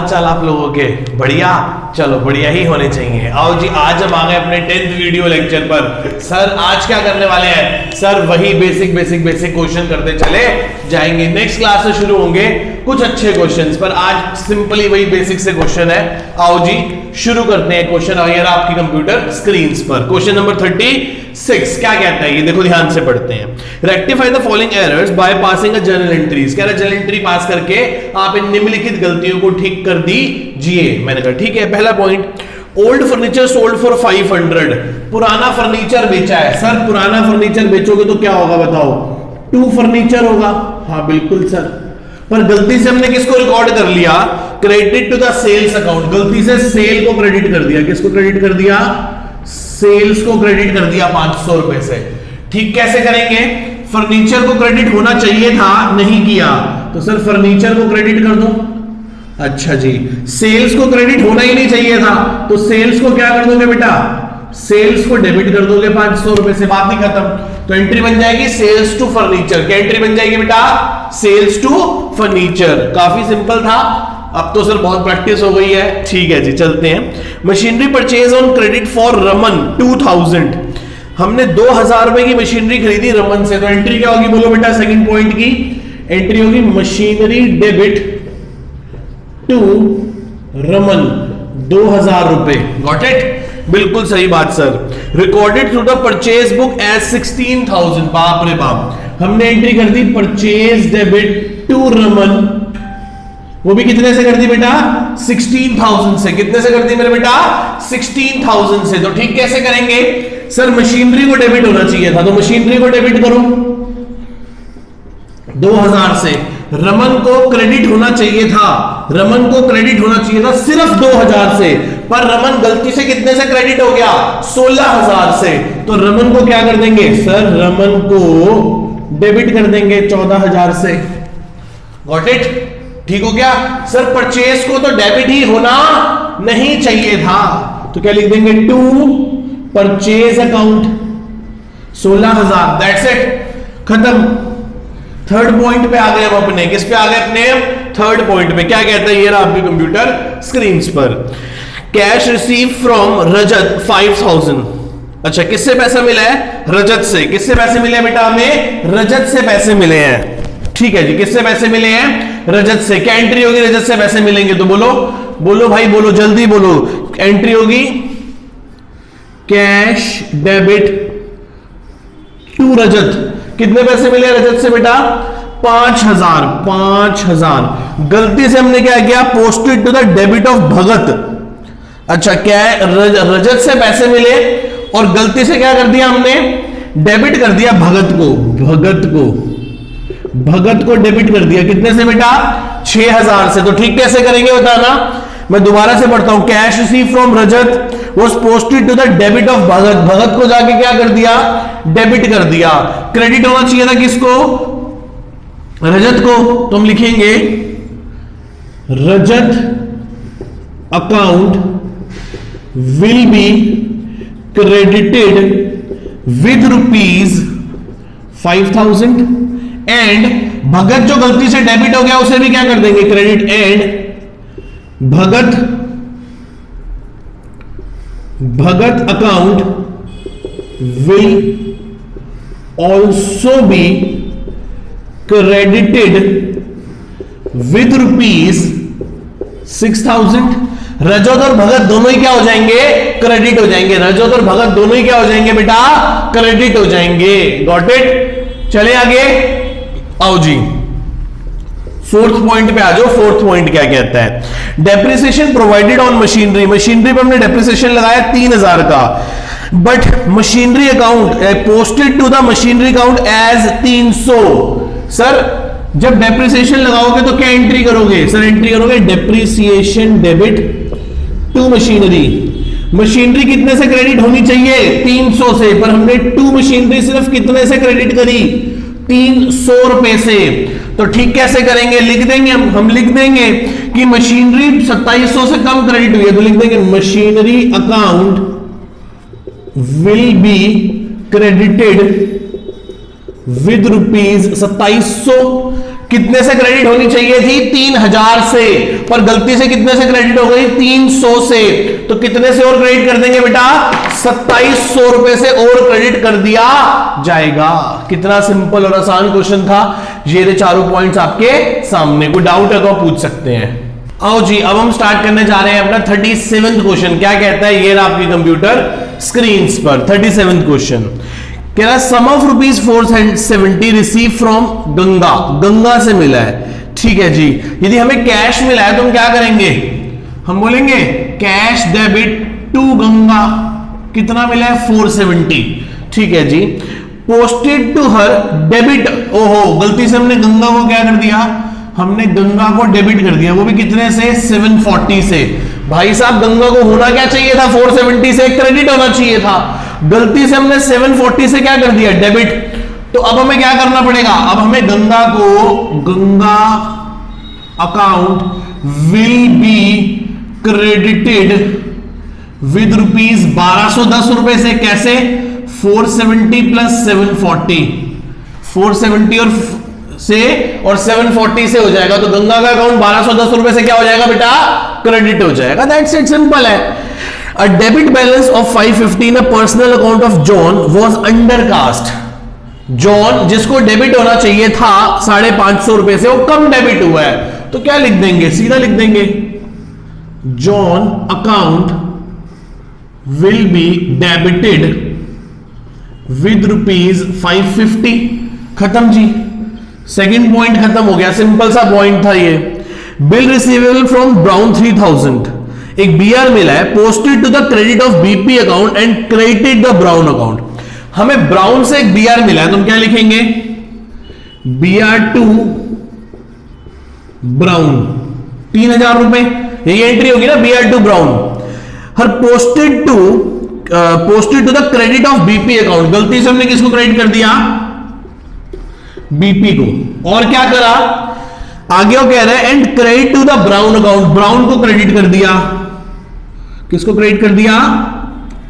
चाल आप लोगों के? बढ़िया, चलो बढ़िया ही होने चाहिए। आओ जी, आज हम आ गए अपने 10th वीडियो लेक्चर पर। सर आज क्या करने वाले हैं? सर वही बेसिक क्वेश्चन करते चले जाएंगे। नेक्स्ट क्लास से शुरू होंगे कुछ अच्छे क्वेश्चंस, पर आज सिंपली वही बेसिक से क्वेश्चन है। आओ जी शुरू करते हैं। क्वेश्चन आ गया आपकी कंप्यूटर स्क्रीन पर। क्वेश्चन नंबर 36 क्या कहता है ये देखो, ध्यान से पढ़ते हैं। Rectify the following errors by passing a journal entries. कह रहा है जर्नल एंट्री पास करके आप इन निम्नलिखित गलतियों को ठीक कर दीजिए। मैंने कहा ठीक है। पहला point, old furniture sold for 500। पुराना फर्नीचर बेचा है। सर पुराना फर्नीचर बेचोगे तो क्या होगा बताओ? टू फर्नीचर होगा। हाँ बिल्कुल सर, पर गलती से हमने किसको रिकॉर्ड कर लिया? Credit to the sales account. गलती से सेल को क्रेडिट कर दिया। किसको क्रेडिट कर दिया? सेल्स को क्रेडिट कर दिया 500 रुपए से। ठीक कैसे करेंगे? फर्नीचर को क्रेडिट होना चाहिए था, नहीं किया, तो सर फर्नीचर को क्रेडिट कर दो। अच्छा जी, सेल्स को क्रेडिट होना ही नहीं चाहिए था, तो सेल्स को क्या कर दोगे बेटा? सेल्स को डेबिट कर दोगे 500 रुपए से, बात ही खत्म। तो एंट्री बन जाएगी सेल्स टू फर्नीचर। क्या एंट्री बन जाएगी बेटा? Sales to furniture. काफी सिंपल था, अब तो सर बहुत प्रैक्टिस हो गई है। ठीक है जी, चलते हैं। Machinery purchase on credit for Raman 2000। हमने 2000 रुपए की मशीनरी खरीदी रमन से, तो एंट्री क्या होगी बोलो बेटा? सेकंड पॉइंट की एंट्री होगी मशीनरी डेबिट टू रमन 2000 रुपए। Got it? बिल्कुल सही बात sir. Recorded through the purchase book as 16,000। बाप रे बाप, हमने एंट्री कर दी परचेज डेबिट टू रमन, वो भी कितने से कर दी बेटा? 16,000 से। कितने से कर दी मेरे बेटा? 16,000 से। तो ठीक कैसे करेंगे? सर मशीनरी को डेबिट होना चाहिए था, तो मशीनरी को डेबिट करो 2000 से। रमन को क्रेडिट होना चाहिए था, रमन को क्रेडिट होना चाहिए था सिर्फ 2000 से, पर रमन गलती से कितने से क्रेडिट हो गया? 16,000 से। तो रमन को क्या कर देंगे? सर रमन को डेबिट कर देंगे 14,000 से। Got it? ठीक हो गया सर। परचेज को तो डेबिट ही होना नहीं चाहिए था, तो क्या लिख देंगे? To purchase account 16,000। That's it, खत्म। थर्ड पॉइंट पे आ गए हम अपने। किस पे आ गए? अपने थर्ड पॉइंट पे। क्या कहता है ये रहा आपकी कंप्यूटर स्क्रीन पर। कैश रिसीव फ्रॉम रजत 5000। अच्छा, किससे पैसा मिला है? रजत से। किससे पैसे मिले बेटा? हमें रजत से पैसे मिले हैं। ठीक है जी, किससे पैसे मिले हैं? रजत से। क्या एंट्री होगी रजत से पैसे मिलेंगे? तो बोलो बोलो भाई, बोलो जल्दी बोलो। एंट्री होगी कैश डेबिट टू रजत। कितने पैसे मिले रजत से बेटा? 5000। 5000 गलती से हमने क्या किया? Posted to the debit of Bhagat. अच्छा, क्या रजत से पैसे मिले और गलती से क्या कर दिया हमने? डेबिट कर दिया भगत को। भगत को डेबिट कर दिया। कितने से बेटा? 6000 से। तो ठीक कैसे करेंगे बताना? मैं दोबारा से पढ़ता हूं। Cash receive from Rajat was posted to the debit of Bhagat. Bhagat को जाके क्या कर दिया? डेबिट कर दिया। क्रेडिट होना चाहिए था किसको? रजत को। तो हम लिखेंगे Rajat account will be credited with ₹5000 and Bhagat जो गलती से डेबिट हो गया उसे भी क्या कर देंगे? Credit. And Bhagat account will also be credited with ₹6000। रजत और भगत दोनों ही क्या हो जाएंगे? क्रेडिट हो जाएंगे। रजत और भगत दोनों ही क्या हो जाएंगे बेटा? क्रेडिट हो जाएंगे। Got it? चले आगे। आओ जी फोर्थ पॉइंट पे आ जाओ। फोर्थ पॉइंट क्या कहता है? Depreciation provided on machinery. Machinery पे हमने डेप्रिसिएशन लगाया 3000 का, but machinery account posted to the machinery account as 300। Sir जब डेप्रिसिएशन लगाओगे तो क्या एंट्री करोगे? सर एंट्री करोगे depreciation debit to machinery. Machinery कितने से क्रेडिट होनी चाहिए? 300 से, पर हमने टू मशीनरी सिर्फ कितने से क्रेडिट करी? 300 रुपए से। तो ठीक कैसे करेंगे? लिख देंगे हम लिख देंगे कि मशीनरी 2700 से कम क्रेडिट हुई है, तो लिख देंगे machinery account will be credited with ₹2700 कितने से क्रेडिट होनी चाहिए थी? 3000 से, पर गलती से कितने से क्रेडिट हो गई? 300 से। तो कितने से और क्रेडिट कर देंगे बेटा? 2700 रुपए से और क्रेडिट कर दिया जाएगा। कितना सिंपल और आसान क्वेश्चन था। ये रे चारों पॉइंट्स आपके सामने, कोई डाउट है तो आप पूछ सकते हैं। आओ जी, अब हम स्टार्ट करने जा रहे हैं अपना 37वां क्वेश्चन। क्या कहता है? ये रहा आपकी कंप्यूटर स्क्रीन पर 37वां क्वेश्चन। कह रहा है sum of rupees 470 receive from Ganga, Ganga से मिला है। ठीक है जी, यदि हमें कैश मिला है तो हम क्या करेंगे? हम बोलेंगे कैश डेबिट टू गंगा। कितना मिला है? 470। ठीक है जी। पोस्टेड टू हर डेबिट, ओहो गलती से हमने गंगा को क्या कर दिया? हमने गंगा को डेबिट कर दिया, वो भी कितने से? 740 से। भाई साहब गंगा को होना क्या चाहिए था? 470 से क्रेडिट होना चाहिए था, गलती से हमने 740 से क्या कर दिया? डेबिट। तो अब हमें क्या करना पड़ेगा? अब हमें गंगा को, Ganga account will be credited with rupees 1210 रुपए से। कैसे? 470 प्लस 740, 470 और 740 से हो जाएगा, तो गंगा का अकाउंट 1210 रुपए से क्या हो जाएगा बेटा? क्रेडिट हो जाएगा। दैट्स इट, सिंपल है। A debit balance of 550 in a personal account of John was undercast. John जिसको डेबिट होना चाहिए था 550 रुपए से, वो कम डेबिट हुआ है, तो क्या लिख देंगे? सीधा लिख देंगे John account will be debited with rupees 550। खत्म जी, सेकंड पॉइंट खत्म हो गया। सिंपल सा पॉइंट था ये। बिल रिसीवेबल फ्रॉम ब्राउन 3000, एक बीआर मिला है, posted to the credit of BP account and credited the Brown account. हमें ब्राउन से एक बीआर मिला है, तो हम क्या लिखेंगे? बीआर टू ब्राउन 3000 रुपए, यही एंट्री होगी ना, बीआर टू ब्राउन। हर posted to the credit of BP account, गलती से हमने किसको क्रेडिट कर दिया? बीपी को। और क्या करा आगे? वो कह रहा है and credit to the Brown account, Brown को क्रेडिट कर दिया। किसको क्रेडिट कर दिया?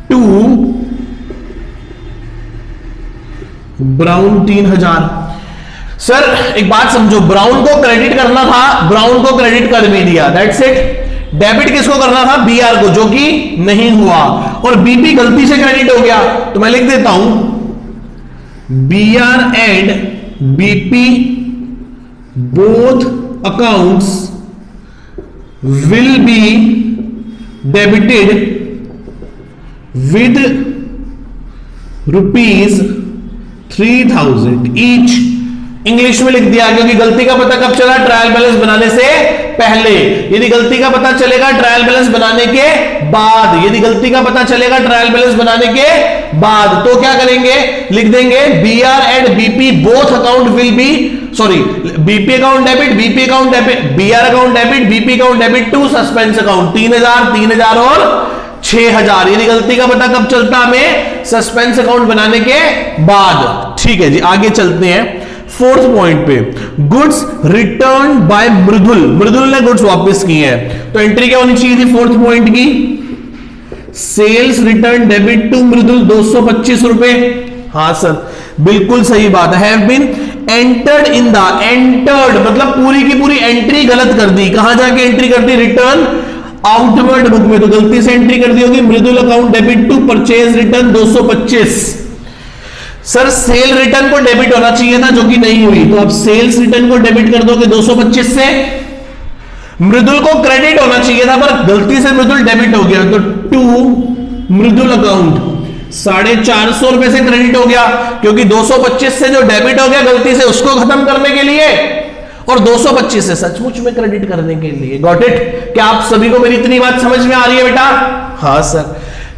To brown 3000। सर एक बात समझो, ब्राउन को क्रेडिट करना था, ब्राउन को क्रेडिट कर भी दिया, दैट्स इट। डेबिट किसको करना था? बीआर को, जो कि नहीं हुआ, और बीपी गलती से क्रेडिट हो गया, तो मैं लिख देता हूं BR and BP both accounts will be debited with rupees 3000 each। English में लिख दिया, क्योंकि गलती का पता कब चला? ट्रायल बैलेंस बनाने से पहले। यदि गलती का पता चलेगा ट्रायल बैलेंस बनाने के बाद, यदि गलती का पता चलेगा ट्रायल बैलेंस बनाने के बाद, तो क्या करेंगे? लिख देंगे BR and BP both account will be, sorry, BP account debit, BP account debit, BR account debit, BP account debit to suspense account 3000, 3000 और 6000। यदि गलती का पता कब चलता? हमें सस्पेंस अकाउंट बनाने के बाद। ठीक है जी, आगे चलते हैं फोर्थ पॉइंट पे। गुड्स रिटर्न बाय मृदुल, मृदुल ने गुड्स वापस किए हैं, तो एंट्री क्या होनी चाहिए थी फोर्थ पॉइंट की? Sales return debit to Mridul 225 रुपए। हाँ सर, बिल्कुल सही बात है। Have been entered in the, entered मतलब पूरी की पूरी एंट्री गलत कर दी। कहां जाके एंट्री कर दी? रिटर्न आउटवर्ड बुक में, तो गलती से एंट्री कर दी होगी Mridul account debit to purchase return 225। Sir sale return को डेबिट होना चाहिए था, जो कि नहीं हुई, तो अब सेल्स रिटर्न को डेबिट कर दोगे 225 से। मृदुल को क्रेडिट होना चाहिए था, पर गलती से मृदुल डेबिट हो गया, तो टू मृदुल अकाउंट 450 रुपए से क्रेडिट हो गया, क्योंकि 225 से जो डेबिट हो गया गलती से, उसको खत्म करने के लिए, और 225 से सचमुच में क्रेडिट करने के लिए। Got it? क्या आप सभी को मेरी इतनी बात समझ में आ रही है बेटा? हाँ सर।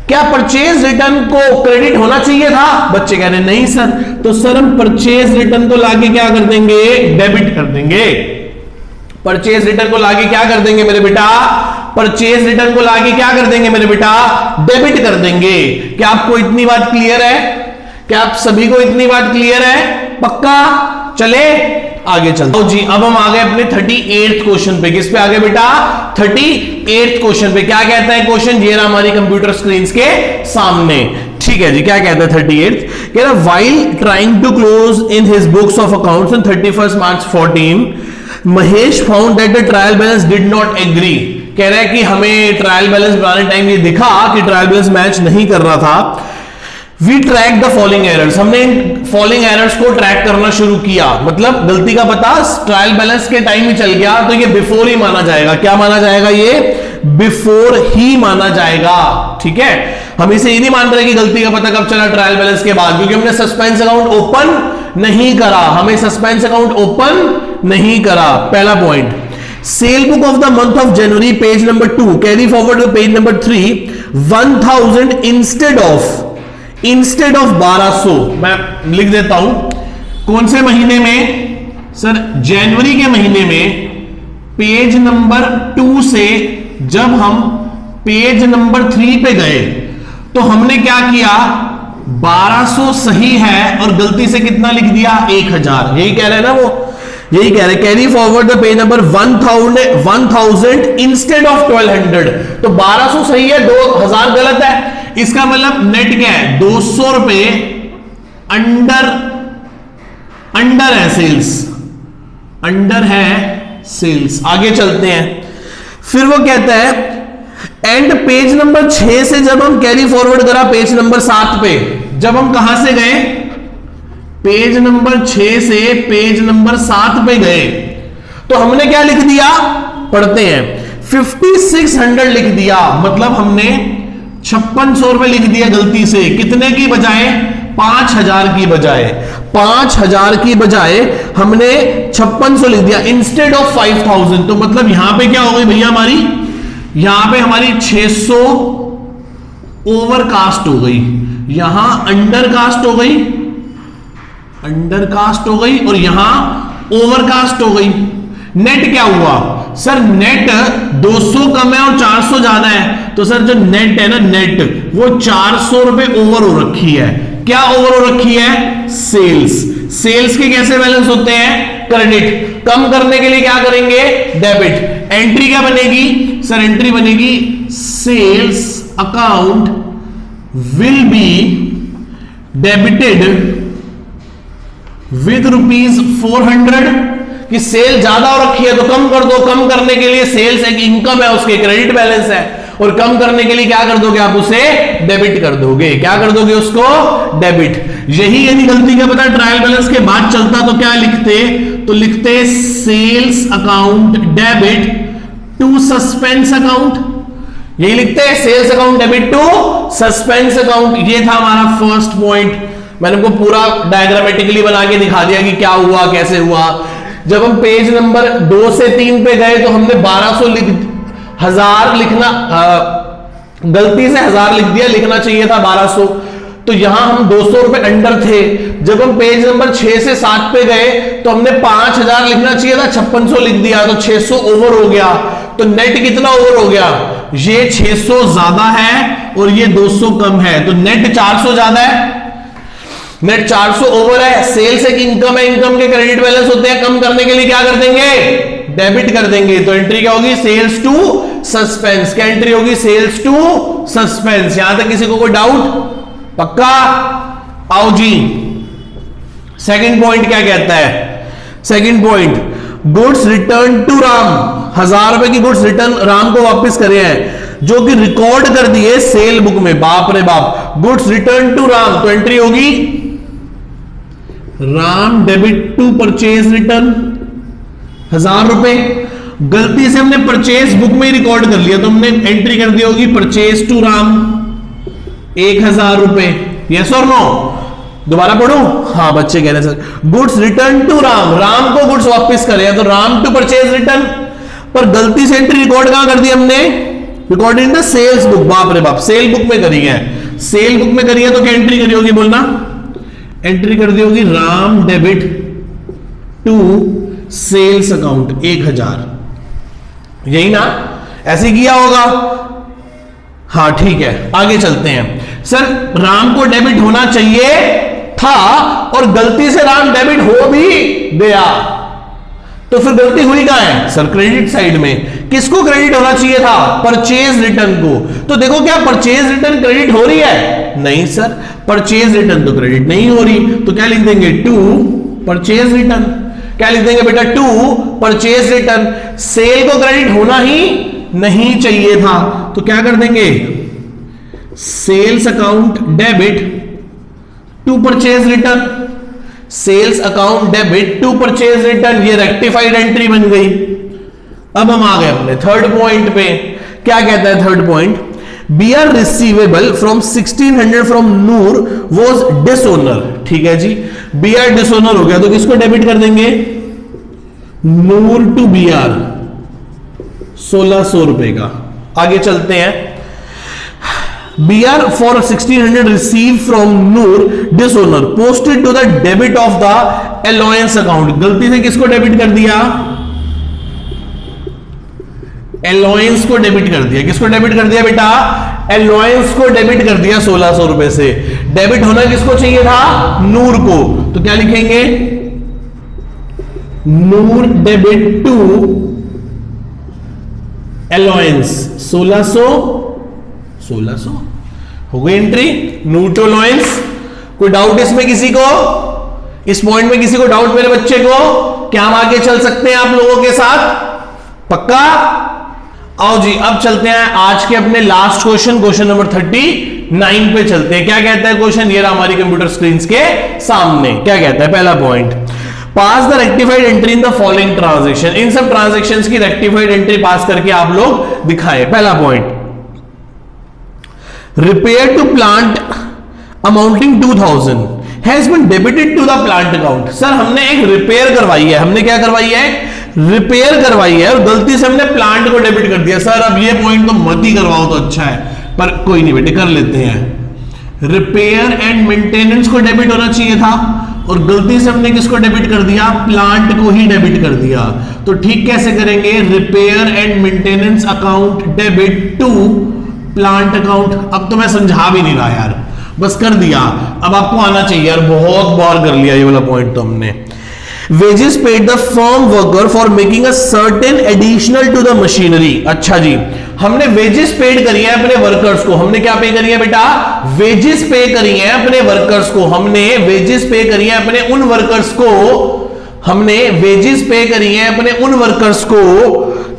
क्या परचेज रिटर्न को क्रेडिट होना चाहिए था? बच्चे कह रहे नहीं सर, तो सर हम परचेज रिटर्न को लाके क्या कर देंगे? डेबिट कर देंगे। परचेज रिटर्न को लाके क्या कर देंगे मेरे बेटा? परचेज रिटर्न को लाके क्या कर देंगे मेरे बेटा? डेबिट कर देंगे। क्या आपको इतनी बात क्लियर है? क्या आप सभी को इतनी बात क्लियर है? पक्का? चले आगे चलते हैं जी। अब हम आ गए अपने 38th क्वेश्चन पे। किस पे आ गए बेटा? 38th क्वेश्चन पे। क्या कहता है क्वेश्चन? ये रहा हमारी कंप्यूटर स्क्रीन के सामने। ठीक है जी, क्या कहता है 38th? कह रहा while trying to close in his books of accounts on 31st March 14, Mahesh found that the trial balance did not agree. कह रहा है कि हमें ट्रायल बैलेंस बनाने टाइम ये दिखा कि ट्रायल बैलेंस मैच नहीं कर रहा था। We track the following errors, हमने फॉलोइंग एरर्स को ट्रैक करना शुरू किया, मतलब गलती का पता ट्रायल बैलेंस के टाइम ही चल गया, तो ये बिफोर ही माना जाएगा। क्या माना जाएगा? ये बिफोर ही माना जाएगा। ठीक है, हम इसे ये नहीं मान रहे कि गलती का पता कब चला, ट्रायल बैलेंस के बाद, क्योंकि हमने सस्पेंस अकाउंट ओपन नहीं करा, हमें सस्पेंस अकाउंट ओपन नहीं करा। पहला point, sale book of the month of January page number 2 carry forward to page number 3 1000 instead of 1200। मैं लिख देता हूं कौन से महीने में सर, जनवरी के महीने में पेज नंबर 2 से जब हम पेज नंबर 3 पे गए तो हमने क्या किया, 1200 सही है और गलती से कितना लिख दिया, 1000। यही कह रहे हैं ना वो, यही कह रहे हैं carry forward the page number 1000 instead of 1200। तो 1200 सही है, 2000 गलत है। इसका मतलब नेट क्या है, 200 रुपए अंडर है सेल्स, अंडर है सेल्स। आगे चलते हैं, फिर वो कहता है एंड पेज नंबर 6 से जब हम कैरी फॉरवर्ड करा पेज नंबर 7 पे, जब हम कहां से गए, पेज नंबर 6 से पेज नंबर 7 पे गए, तो हमने क्या लिख दिया, पढ़ते हैं, 5600 लिख दिया, मतलब हमने 5600 रुपए लिख दिया गलती से, कितने की बजाय, 5000 की बजाय, 5000 की बजाय हमने 5600 लिख दिया इंस्टेड ऑफ 5000। तो मतलब यहां पे क्या हो गई भैया हमारी, यहां पे हमारी 600 ओवरकास्ट हो गई, यहां अंडरकास्ट हो गई, अंडरकास्ट हो गई और यहां ओवरकास्ट हो गई। नेट क्या हुआ सर, नेट 200 कम है और 400 ज्यादा है, तो सर जो नेट है ना, नेट वो 400 रुपए ओवर हो रखी है। क्या ओवर हो रखी है, सेल्स। सेल्स के कैसे बैलेंस होते हैं, क्रेडिट। कम करने के लिए क्या करेंगे, डेबिट। एंट्री क्या बनेगी सर, एंट्री बनेगी sales account will be debited with ₹400। कि सेल ज्यादा हो रखी है तो कम कर दो, कम करने के लिए सेल्स एक इनकम है, उसके क्रेडिट बैलेंस है, और कम करने के लिए क्या कर दोगे आप, उसे डेबिट कर दोगे। क्या कर दोगे उसको, डेबिट। यही यदि गलती का पता ट्रायल बैलेंस के बाद चलता तो क्या लिखते, तो लिखते sales account debit to suspense account, यही लिखते हैं sales account debit to suspense account. ये था हमारा फर्स्ट पॉइंट। मैंने आपको पूरा डायग्रामेटिकली बना के दिखा दिया कि क्या हुआ, कैसे हुआ। जब हम पेज नंबर 2 से 3 पे गए तो हमने 1000 लिखना, गलती से 1000 लिख दिया, लिखना चाहिए था 1200, तो यहां हम 200 रुपए अंडर थे। जब हम पेज नंबर 6 से 7 पे गए तो हमने 5000 लिखना चाहिए था, 5600 लिख दिया, तो 600 ओवर हो गया। तो नेट कितना ओवर हो गया, ये 600 ज्यादा है और ये 200 कम है, तो नेट 400 ज्यादा है, नेट 400 ओवर है। सेल्स एक इनकम है, इनकम के क्रेडिट बैलेंस होते हैं, कम करने के लिए क्या कर देंगे, डेबिट कर देंगे। तो एंट्री क्या होगी, सेल्स टू सस्पेंस। क्या एंट्री होगी, सेल्स टू सस्पेंस। यहां तक किसी को कोई डाउट, पक्का? आओ जी, सेकंड पॉइंट क्या कहता है, second point, goods return to Ram. 1000 रुपए की गुड्स रिटर्न राम को वापस करे हैं, जो कि रिकॉर्ड कर दिए सेल बुक में। बाप रे बाप, गुड्स रिटर्न टू राम, तो एंट्री होगी Ram debit to purchase return 1000 रुपए। गलती से हमने परचेज बुक में ही रिकॉर्ड कर लिया, तो हमने एंट्री कर दी होगी परचेज टू राम 1000 रुपए। यस और नो? दोबारा पढ़ो। हाँ बच्चे कह रहे हैं sir goods return to Ram, Ram को गुड्स वापस करें, तो राम टू परचेज रिटर्न, पर गलती से एंट्री रिकॉर्ड कहां कर दी हमने, record in the sales book. बाप रे बाप, सेल बुक में करी है, सेल बुक में करी है, तो क्या एंट्री करी होगी, बोलना। एंट्री कर दी होगी Ram debit to sales account 1000, यही ना, ऐसे किया होगा। हाँ ठीक है, आगे चलते हैं। सर राम को डेबिट होना चाहिए था और गलती से राम डेबिट हो भी गया, तो फिर गलती हुई कहां है सर, क्रेडिट साइड में। किसको क्रेडिट होना चाहिए था? परचेज रिटर्न को। तो देखो क्या परचेज रिटर्न क्रेडिट हो रही है? नहीं सर, परचेज रिटर्न तो क्रेडिट नहीं हो रही। तो क्या लिख देंगे? To purchase return. क्या लिख देंगे बेटा? To purchase return. सेल को क्रेडिट होना ही नहीं चाहिए था, तो क्या कर देंगे? Sales account debit to purchase return. Sales account debit to purchase return, ये रेक्टिफाइड एंट्री बन गई। अब हम आ गए अपने थर्ड पॉइंट पे। क्या कहता है third point? BR receivable from 1600 from Noor was dishonour. ठीक है जी, BR डिसओनर हो गया, तो किसको डेबिट कर देंगे? नूर टू BR 1600 रुपए का। आगे चलते हैं। BR for 1600 received from Noor dishonor posted to the debit of the allowance account। गलती से किसको डेबिट कर दिया? अलाउंस को डेबिट कर दिया। किसको डेबिट कर दिया बेटा? अलाउंस को डेबिट कर दिया 1600 रुपए से। डेबिट होना किसको चाहिए था? नूर को। तो क्या लिखेंगे? नूर डेबिट टू अलाउंस 1600 हो गई एंट्री। Noor to allowance. कोई डाउट इसमें किसी को? इस पॉइंट में किसी को डाउट मेरे बच्चे को? क्या हम आगे चल सकते हैं आप लोगों के साथ? पक्का? आओ जी, अब चलते हैं आज के अपने लास्ट क्वेश्चन, क्वेश्चन नंबर 39 पे चलते हैं। क्या कहता है क्वेश्चन? ये रहा हमारी कंप्यूटर स्क्रीन के सामने। क्या कहता है? पहला point, pass the rectified entry in the following transaction. इन सब ट्रांजैक्शंस की रेक्टिफाइड एंट्री पास करके आप लोग दिखाएं। पहला point, repair to plant amounting 2000 has been debited to the plant account. Sir हमने एक रिपेयर करवाई है। हमने क्या करवाई है? रिपेयर करवाई है, और गलती से हमने प्लांट को डेबिट कर दिया। सर अब ये पॉइंट तो मत ही करवाओ तो अच्छा है, पर कोई नहीं बेटे, कर लेते हैं। रिपेयर एंड मेंटेनेंस को डेबिट होना चाहिए था, और गलती से हमने किसको डेबिट कर दिया? प्लांट को ही डेबिट कर दिया। तो ठीक कैसे करेंगे? Repair and maintenance account debit to plant account. अब तो मैं समझा भी नहीं रहा यार, बस कर दिया। अब आपको आना चाहिए यार, बहुत बार कर लिया ये वाला पॉइंट तो हमने। Wages paid the firm worker for making a certain additional to the machinery. अच्छा जी, हमने वेजेस पेड करी है अपने वर्कर्स को। हमने क्या पे करी है बेटा? वेजेस पे करी है अपने वर्कर्स को। हमने वेजेस पे करी है अपने उन वर्कर्स को। हमने वेजेस पे करी है अपने उन वर्कर्स को,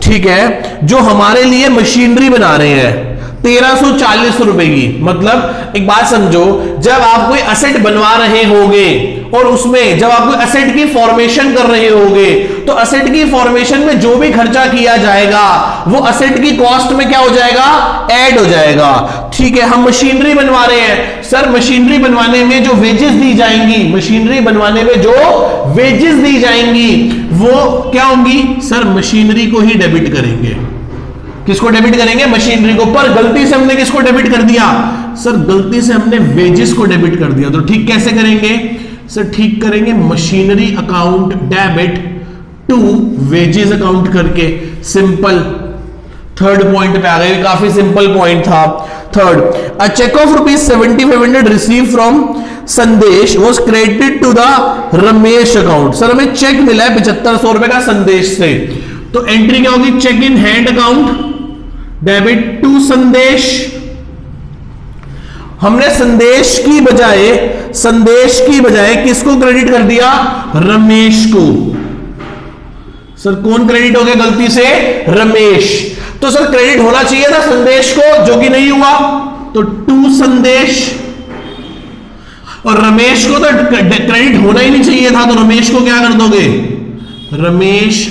ठीक है, जो हमारे लिए मशीनरी बना रहे हैं। 1340 रुपए की। मतलब एक बात समझो, जब आप कोई असेट बनवा रहे होगे और उसमें जब आप कोई असेट की फॉर्मेशन कर रहे होगे, तो असेट की फॉर्मेशन में जो भी खर्चा किया जाएगा वो असेट की कॉस्ट में क्या हो जाएगा? ऐड हो जाएगा। ठीक है, हम मशीनरी बनवा रहे हैं। सर मशीनरी बनवाने में जो वेजेस दी जाएंगी, मशीनरी बनवाने में जो वेजेस दी जाएंगी वो क्या होंगी? सर मशीनरी को ही डेबिट करेंगे। किसको डेबिट करेंगे? मशीनरी को। पर गलती से हमने किसको डेबिट कर दिया? सर गलती से हमने वेजेस को डेबिट कर दिया। तो ठीक कैसे करेंगे? सर ठीक करेंगे machinery account debit to wages account करके। सिंपल। थर्ड पॉइंट पे आ गए, काफी सिंपल पॉइंट था। Third, a cheque of ₹7500 receive from Sandesh was credited to the Ramesh account. Sir हमें चेक मिला है 7500 रुपए का संदेश से, तो एंट्री क्या होगी? Cheque in hand account debit to Sandesh. हमने संदेश की बजाय किसको क्रेडिट कर दिया? रमेश को। सर कौन क्रेडिट हो गया गलती से? रमेश। तो सर क्रेडिट होना चाहिए था संदेश को, जो कि नहीं हुआ, तो टू संदेश। और रमेश को तो क्रेडिट होना ही नहीं चाहिए था, तो रमेश को क्या कर दोगे? Ramesh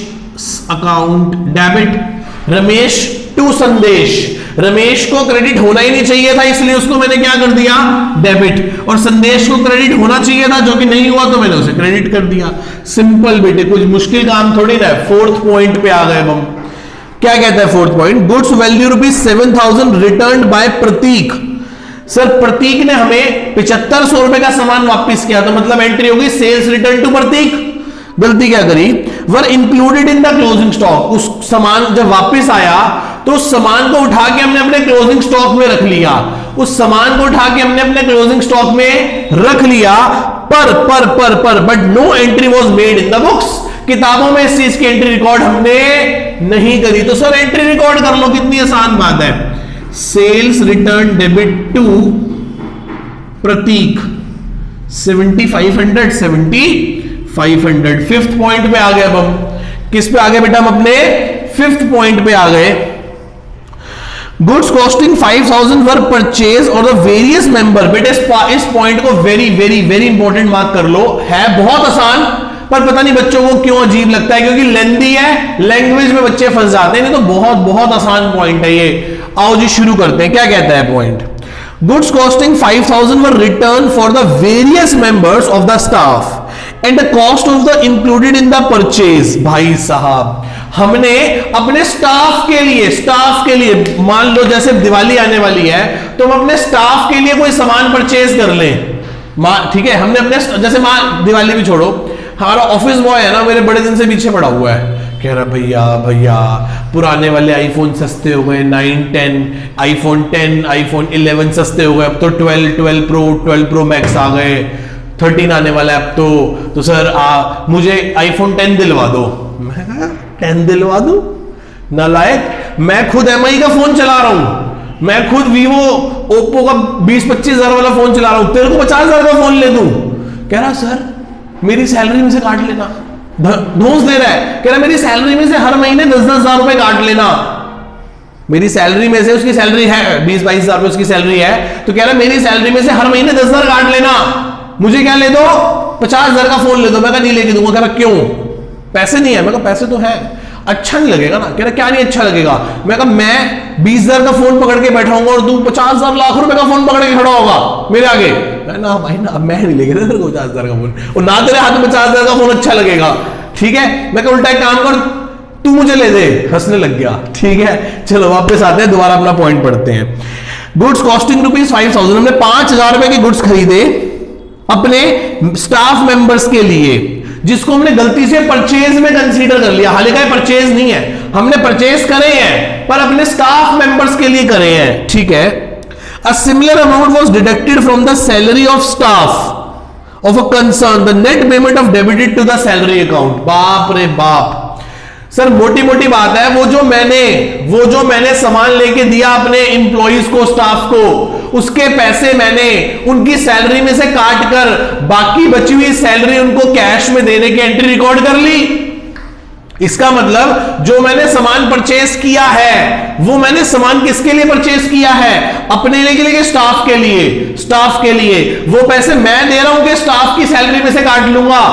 account debit, Ramesh to Sandesh. Ramesh को क्रेडिट होना ही नहीं चाहिए था, इसलिए उसको मैंने क्या कर दिया? डेबिट। और संदेश को क्रेडिट होना चाहिए था, जो कि नहीं हुआ, तो मैंने उसे क्रेडिट कर दिया। सिंपल बेटे, कुछ मुश्किल काम थोड़ी ना है। फोर्थ पॉइंट पे आ गए हम। क्या कहता है fourth point? Goods value ₹7000 return by Prateek. Sir Prateek ने हमें 7500 रुपए का सामान वापस किया, तो मतलब एंट्री होगी सेल्स रिटर्न टू प्रतीक। गलती क्या करी? Were included in the closing stock. उस सामान जब वापस आया तो उस सामान को उठा के हमने अपने क्लोजिंग स्टॉक में रख लिया। उस सामान को उठा के हमने अपने क्लोजिंग स्टॉक में रख लिया, but no entry was made in the books. किताबों में इस चीज की एंट्री रिकॉर्ड हमने नहीं करी। तो सर एंट्री रिकॉर्ड कर लो, कितनी आसान बात है। Sales return debit to Prateek 7500 7500। Fifth point पे आ गए। अब हम किस पे आ गए बेटा? हम अपने फिफ्थ पॉइंट पे आ गए। गुड्स कॉस्टिंग 5000 वर परचेज और द वेरियस मेंबर। बेटे इस पॉइंट को very very very important mark कर लो। है बहुत आसान, पर पता नहीं बच्चों को क्यों अजीब लगता है, क्योंकि लेंथी है, लैंग्वेज में बच्चे फंस जाते हैं। नहीं तो बहुत बहुत आसान पॉइंट है ये। आओ जी शुरू करते हैं। क्या कहता है point? Goods costing 5000 were return for the various members of the staff and the cost of the included in the purchase. भाई साहब, हमने अपने स्टाफ के लिए मान लो जैसे दिवाली आने वाली है, तो हम अपने स्टाफ के लिए कोई सामान परचेज कर लें। ठीक है, हमने अपने जैसे दिवाली भी छोड़ो, हमारा ऑफिस बॉय है ना, मेरे बड़े दिन से पीछे पड़ा हुआ है, कह रहा भैया पुराने वाले आईफोन सस्ते हो गए, 9 10 आईफोन 10 आईफोन 11 सस्ते हो गए, अब तो 12 प्रो मैक्स आ गए, 13 आने वाला है अब तो सर मुझे आईफोन 10 दिलवा दो। मैं कहा 10 दिलवा दूं? नालायक, मैं खुद MI का फोन चला रहा हूं, मैं खुद वीवो ओप्पो का 20-25 हजार वाला फोन चला रहा हूं, तेरे को 50 हजार का फोन ले दूं? कह रहा सर मेरी सैलरी में से काट लेना। धोस दे रहा है, कह रहा मेरी सैलरी में से हर महीने 10-10 हजार रुपए काट लेना। मेरी सैलरी में से, उसकी सैलरी है 20-22 हजार रुपए उसकी सैलरी है, तो कह रहा मेरी सैलरी में से हर महीने 10 हजार काट लेना, मुझे क्या ले दो? 50 हजार का फोन ले दो। मैं कहा नहीं लेके दूंगा। कह रहा क्यों? पैसे नहीं है। मैं कहा पैसे तो है, अच्छा नहीं लगेगा ना। कह रहा क्या नहीं अच्छा लगेगा? मैं कहा मैं 20 हजार का फोन पकड़ के बैठा हूंगा और तू 50 हजार लाख रुपए का फोन पकड़ के खड़ा होगा मेरे आगे। ना भाई ना, मैं नहीं लेके तेरे को 50 हजार का फोन, और ना तेरे हाथ में 50 हजार का फोन अच्छा लगेगा। ठीक है, मैं कहा उल्टा एक काम कर, तू मुझे ले दे। हंसने लग गया। ठीक है, चलो वापस आते हैं, दोबारा अपना पॉइंट पढ़ते हैं। गुड्स कॉस्टिंग ₹5000, हमने 5000 रुपए के गुड्स खरीदे अपने स्टाफ मेंबर्स के लिए, जिसको हमने गलती से परचेज में कंसीडर कर लिया। हालांकि परचेज नहीं है, हमने परचेज करे हैं पर अपने स्टाफ मेंबर्स के लिए करे हैं। ठीक है, a similar amount was deducted from the salary of staff of a concern, the net payment of debited to the salary account। बाप रे बाप सर, मोटी मोटी बात है, वो जो मैंने सामान लेके दिया अपने एम्प्लॉइज को, स्टाफ को, उसके पैसे मैंने उनकी सैलरी में से काट कर बाकी बची हुई सैलरी उनको कैश में देने की एंट्री रिकॉर्ड कर ली। इसका मतलब जो मैंने सामान परचेज किया है, वो मैंने सामान किसके लिए परचेज किया है? अपने लिए, स्टाफ के लिए। स्टाफ के लिए वो पैसे मैं दे रहा हूं कि स्टाफ की सैलरी में से काट लूंगा,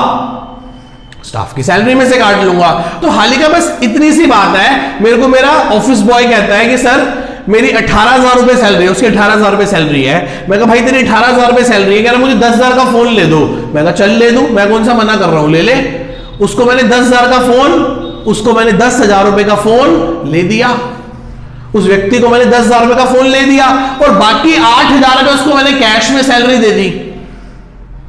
स्टाफ की सैलरी में से काट लूंगा। तो हालिका बस इतनी सी बात है। मेरे को मेरा ऑफिस बॉय कहता है कि सर मेरी 18,000 रुपए सैलरी है, उसकी 18,000 रुपए सैलरी है। मैं कहा भाई तेरी 18,000 रुपए सैलरी है, कह रहा मुझे 10,000 का फोन ले दो। मैं कहा चल ले दूं, मैं कौन सा मना कर रहा हूं, ले ले। उसको मैंने 10,000 का फोन, उसको मैंने 10,000 रुपए का फोन ले दिया, उस व्यक्ति को मैंने 10,000 रुपए का फोन ले दिया, और बाकी 8,000 रुपए उसको मैंने कैश में सैलरी दे दी।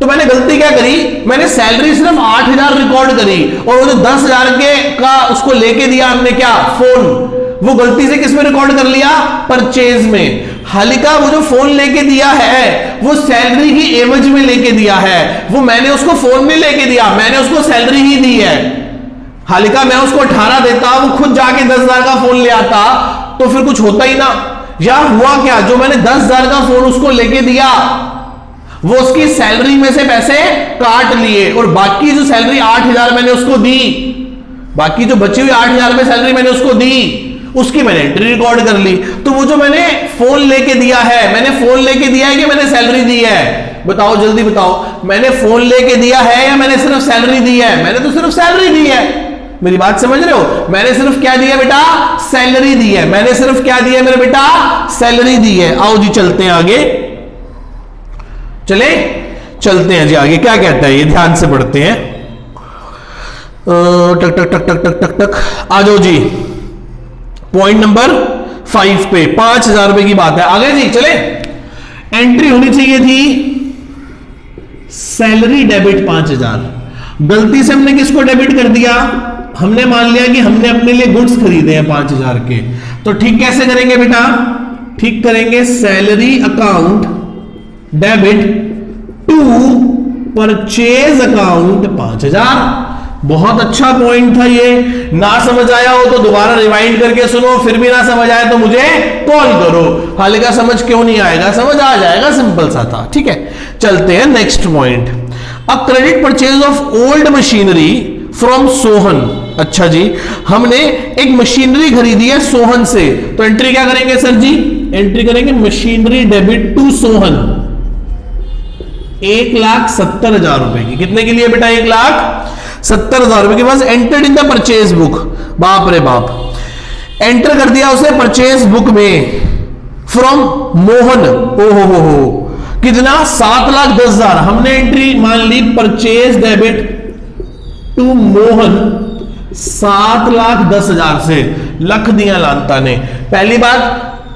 तो मैंने गलती क्या करी? मैंने सैलरी सिर्फ 8,000 रिकॉर्ड करी, और वो जो 10,000 के का उसको लेके दिया हमने क्या, फोन, वो गलती से किस में रिकॉर्ड कर लिया? परचेज में। हालिका वो जो फोन लेके दिया है वो सैलरी की एवज में लेके दिया है, वो मैंने उसको फोन में लेके दिया, मैंने उसको सैलरी ही दी है। हालिका मैं उसको 18 देता, वो खुद जाके 10,000 का फोन ले आता, तो फिर कुछ होता ही ना। या हुआ क्या, जो मैंने 10,000 का फोन उसको लेके दिया वो उसकी सैलरी में से पैसे काट लिए, और बाकी जो सैलरी 8,000 मैंने उसको दी, बाकी जो बची हुई 8,000 रुपए सैलरी मैंने उसको दी, उसकी मैंने एंट्री रिकॉर्ड कर ली। तो वो जो मैंने फोन लेके दिया है, मैंने फोन लेके दिया है कि मैंने सैलरी दी है? बताओ जल्दी बताओ, मैंने फोन लेके दिया है या मैंने सिर्फ सैलरी दी है? मैंने तो सिर्फ सैलरी दी है। मेरी बात समझ रहे हो? मैंने सिर्फ क्या दिया बेटा? सैलरी दी है। मैंने सिर्फ क्या दिया मेरे बेटा? सैलरी दी है। आओ जी चलते हैं आगे, चलते हैं जी आगे। क्या कहता है ये, ध्यान से पढ़ते हैं। टक टक टक टक टक टक टक, आ जाओ जी पॉइंट नंबर 5 पे। 5,000 रुपए की बात है। आगे जी चले। एंट्री होनी चाहिए थी सैलरी डेबिट 5,000, गलती से हमने किसको डेबिट कर दिया? हमने मान लिया कि हमने अपने लिए गुड्स खरीदे हैं 5,000 के। तो ठीक कैसे करेंगे बेटा? ठीक करेंगे, salary account debit to purchase account 5,000। बहुत अच्छा पॉइंट था ये। ना समझ आया हो तो दोबारा रिवाइंड करके सुनो, फिर भी ना समझ आए तो मुझे कॉल करो। हालांकि समझ क्यों नहीं आएगा, समझ आ जाएगा, सिंपल सा था। ठीक है, चलते हैं next point. A credit purchase of old machinery from Sohan. अच्छा जी, हमने एक मशीनरी खरीदी है सोहन से, तो एंट्री क्या करेंगे सर जी? एंट्री करेंगे मशीनरी डेबिट टू सोहन 1,70,000 रुपए की। कितने के लिए बेटा? 1,70,000 रुपए के पास। Entered in the purchase book, बाप रे बाप, एंटर कर दिया उसे परचेज बुक में फ्रॉम मोहन। ओ हो कितना? 7,10,000। हमने एंट्री मान ली परचेज डेबिट टू मोहन 7,10,000 से। लख दिया लानता ने। पहली बात,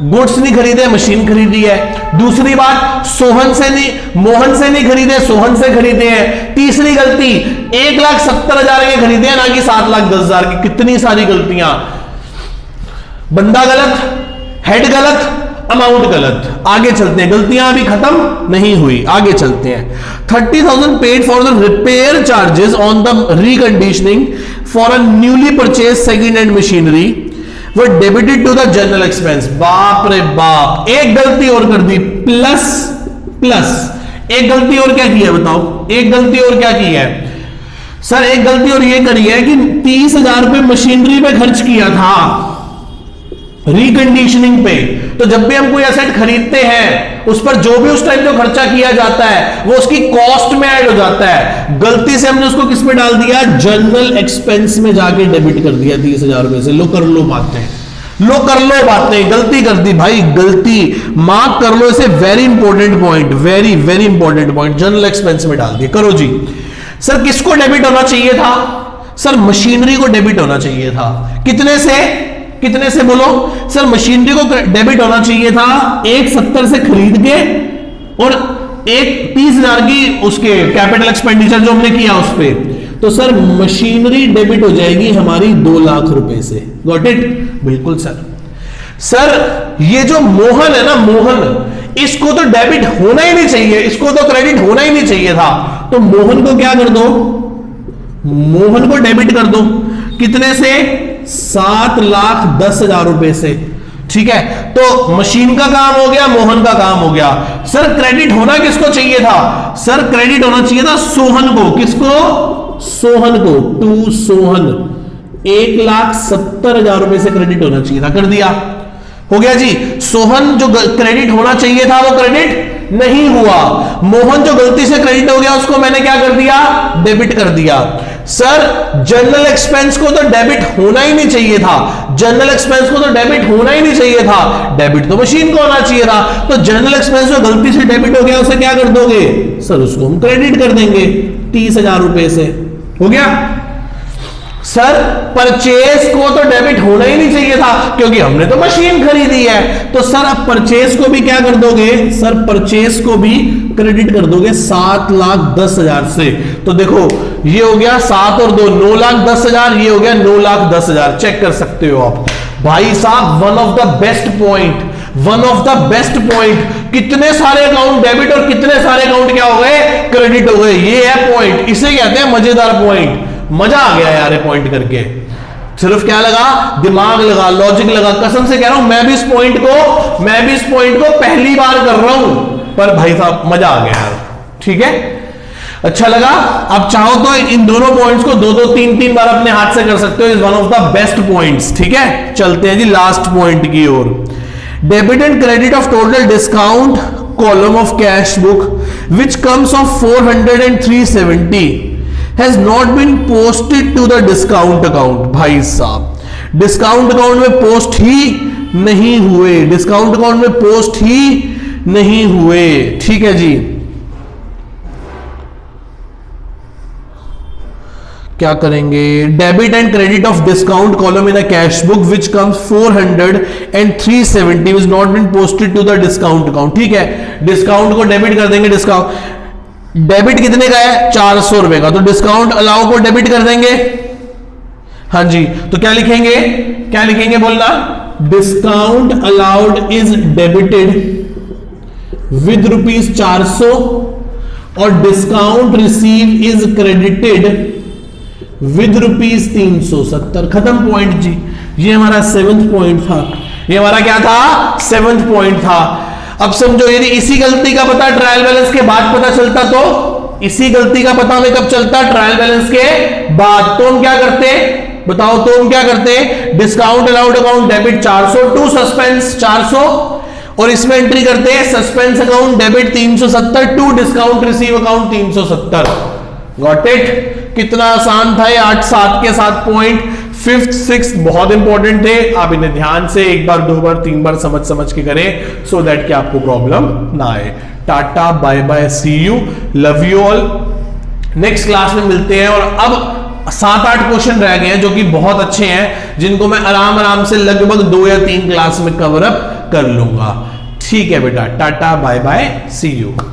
गुड्स नहीं खरीदे, मशीन खरीदी है। दूसरी बात, सोहन से नहीं, मोहन से नहीं खरीदे, सोहन से खरीदे हैं। तीसरी गलती, 1,70,000 के खरीदे हैं, ना कि 7,10,000 की। कितनी सारी गलतियां। बंदा गलत, हेड गलत, अमाउंट गलत। आगे चलते हैं, गलतियां अभी खत्म नहीं हुई, आगे चलते हैं। 30,000 paid for the repair charges on the reconditioning for a newly purchase second hand machinery वो debited to the general expense. बाप रे बाप, एक गलती और कर दी, प्लस एक गलती और क्या की है बताओ? एक गलती और क्या की है सर? एक गलती और ये करी है कि 30,000 रुपए मशीनरी पे खर्च किया था रिकंडीशनिंग पे। तो जब भी हम कोई एसेट खरीदते हैं उस पर जो भी उस टाइम जो खर्चा किया जाता है वो उसकी कॉस्ट में ऐड हो जाता है। गलती से हमने उसको किस में डाल दिया? जनरल एक्सपेंस में जाके डेबिट कर दिया 30,000 रुपए से। लो कर लो बातें, गलती कर दी भाई, गलती मार्क कर लो इसे। Very important point, very very important point, general expense में डाल दिया। करो जी। सर किसको डेबिट होना चाहिए था? सर मशीनरी को डेबिट होना चाहिए था। कितने से बोलो? सर मशीनरी को डेबिट होना चाहिए था 1,70 से खरीद के, और 30,000 की उसके कैपिटल एक्सपेंडिचर जो हमने किया उस पे। तो सर मशीनरी डेबिट हो जाएगी हमारी 2 लाख रुपए से। Got it? बिल्कुल सर ये जो मोहन है ना, मोहन, इसको तो डेबिट होना ही नहीं चाहिए, इसको तो क्रेडिट होना ही नहीं चाहिए था। तो मोहन को क्या कर दो? मोहन को डेबिट कर दो। कितने से? 7,10,000 रुपए से। ठीक है, तो मशीन का काम हो गया, मोहन का काम हो गया। सर क्रेडिट होना किसको चाहिए था? सर क्रेडिट होना चाहिए था सोहन को। किसको? सोहन को, टू सोहन। 1,70,000 रुपए से क्रेडिट होना चाहिए था, कर दिया। हो गया जी। सोहन जो क्रेडिट होना चाहिए था वो क्रेडिट नहीं हुआ। मोहन जो गलती से क्रेडिट हो गया उसको मैंने क्या कर दिया? डेबिट कर दिया। सर जनरल एक्सपेंस को तो डेबिट होना ही नहीं चाहिए था, जनरल एक्सपेंस को तो डेबिट होना ही नहीं चाहिए था, डेबिट तो मशीन को होना चाहिए था। तो जनरल एक्सपेंस जो गलती से डेबिट हो गया उसे क्या कर दोगे? सर उसको हम क्रेडिट कर देंगे 30,000 रुपए से। हो गया? सर परचेज को तो डेबिट होना ही नहीं चाहिए था क्योंकि हमने तो मशीन खरीदी है। तो सर अब परचेज को भी क्या कर दोगे? सर परचेज को भी क्रेडिट कर दोगे 7,10,000 से। तो देखो ये हो गया 7 और 2 9,10,000, ये हो गया 9,10,000। चेक कर सकते हो आप भाई साहब। One of the best point, one of the best point. कितने सारे अकाउंट डेबिट और कितने सारे अकाउंट क्या हो गए? क्रेडिट हो गए। ये है पॉइंट, इसे कहते हैं मजेदार पॉइंट। मजा आ गया यार पॉइंट करके। सिर्फ क्या लगा? दिमाग लगा, लॉजिक लगा। कसम से कह रहा हूं मैं भी इस पॉइंट को पहली बार कर रहा हूं, पर भाई साहब मजा आ गया यार। ठीक है, अच्छा लगा। अब चाहो तो इन दोनों पॉइंट्स को 2-2 3-3 बार अपने हाथ से कर सकते हो। Is one of the best points. ठीक है, चलते हैं जी लास्ट पॉइंट की ओर। Debit and credit of total discount column of cash book which comes of 400 and 370 has not been posted to the discount account। भाई साहब डिस्काउंट अकाउंट में पोस्ट ही नहीं हुए, डिस्काउंट अकाउंट में पोस्ट ही नहीं हुए। ठीक है जी, क्या करेंगे? Debit and credit of discount column in a cash book which comes 400 and 370 is not been posted to the discount account. ठीक है, डिस्काउंट को डेबिट कर देंगे। डिस्काउंट डेबिट कितने का है? 400 रुपए का। तो डिस्काउंट अलाउ को डेबिट कर देंगे। हाँ जी, तो क्या लिखेंगे? क्या लिखेंगे बोलना? Discount allowed is debited with ₹400 और discount receive is credited with ₹370। खत्म पॉइंट जी। ये हमारा 7th पॉइंट था। ये हमारा क्या था? 7th पॉइंट था। अब समझो, यदि इसी गलती का पता ट्रायल बैलेंस के बाद पता चलता तो, इसी गलती का पता हमें कब चलता? ट्रायल बैलेंस के बाद। तो हम क्या करते? बताओ, तो हम क्या करते? Discount allowed account debit 400 to suspense 400, और इसमें एंट्री करते हैं suspense account debit 370 to discount receive account 370। Got it? कितना आसान था ये 8 7 के 7 पॉइंट। 5th 6th बहुत इंपॉर्टेंट थे। आप इन्हें ध्यान से 1 बार 2 बार 3 बार समझ के करें, सो दैट कि आपको प्रॉब्लम ना आए। Tata, bye bye, see you, love you all. Next class में मिलते हैं। और अब 7-8 क्वेश्चन रह गए हैं जो कि बहुत अच्छे हैं, जिनको मैं आराम से लगभग 2 या 3 क्लास में कवर अप कर लूंगा। ठीक है बेटा, tata, bye bye, see you.